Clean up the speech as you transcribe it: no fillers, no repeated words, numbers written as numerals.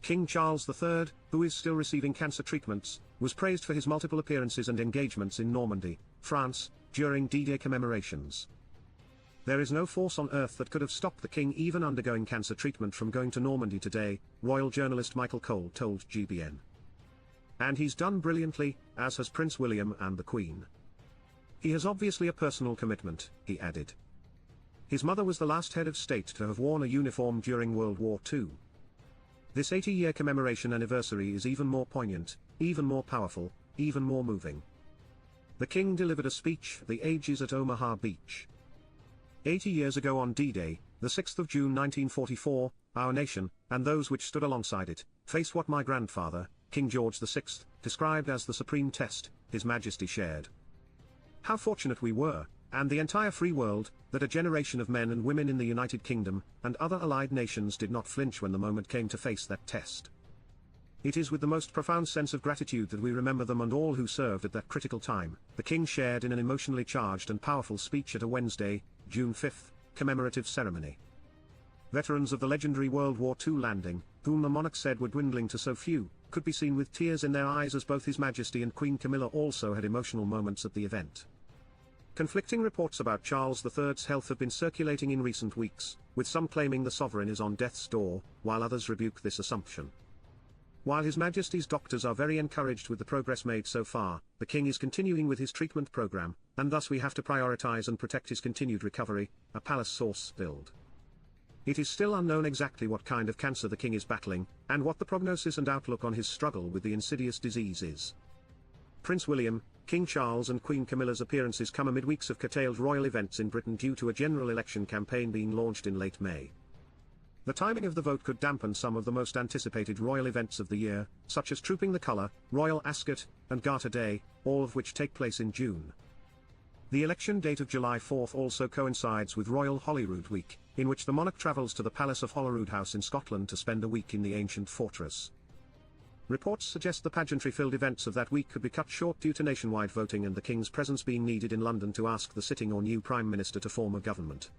King Charles III, who is still receiving cancer treatments, was praised for his multiple appearances and engagements in Normandy, France, during D-Day commemorations. There is no force on earth that could have stopped the king even undergoing cancer treatment from going to Normandy today, royal journalist Michael Cole told GBN. And he's done brilliantly, as has Prince William and the Queen. He has obviously a personal commitment, he added. His mother was the last head of state to have worn a uniform during World War II. This 80-year commemoration anniversary is even more poignant, even more powerful, even more moving. The king delivered a speech at the Ages at Omaha Beach. 80 years ago on D-Day, the 6th of June 1944, our nation, and those which stood alongside it, faced what my grandfather, King George VI, described as the supreme test, His Majesty shared. How fortunate we were, and the entire free world, that a generation of men and women in the United Kingdom, and other allied nations did not flinch when the moment came to face that test. It is with the most profound sense of gratitude that we remember them and all who served at that critical time, the king shared in an emotionally charged and powerful speech at a Wednesday, June 5, commemorative ceremony. Veterans of the legendary World War II landing, whom the monarch said were dwindling to so few, could be seen with tears in their eyes as both His Majesty and Queen Camilla also had emotional moments at the event. Conflicting reports about Charles III's health have been circulating in recent weeks, with some claiming the sovereign is on death's door, while others rebuke this assumption. While His Majesty's doctors are very encouraged with the progress made so far, the king is continuing with his treatment program, and thus we have to prioritize and protect his continued recovery, a palace source spilled. It is still unknown exactly what kind of cancer the king is battling, and what the prognosis and outlook on his struggle with the insidious disease is. Prince William, King Charles and Queen Camilla's appearances come amid weeks of curtailed royal events in Britain due to a general election campaign being launched in late May. The timing of the vote could dampen some of the most anticipated royal events of the year, such as Trooping the Colour, Royal Ascot, and Garter Day, all of which take place in June. The election date of July 4 also coincides with Royal Holyrood Week, in which the monarch travels to the Palace of Holyrood House in Scotland to spend a week in the ancient fortress. Reports suggest the pageantry-filled events of that week could be cut short due to nationwide voting and the king's presence being needed in London to ask the sitting or new Prime Minister to form a government.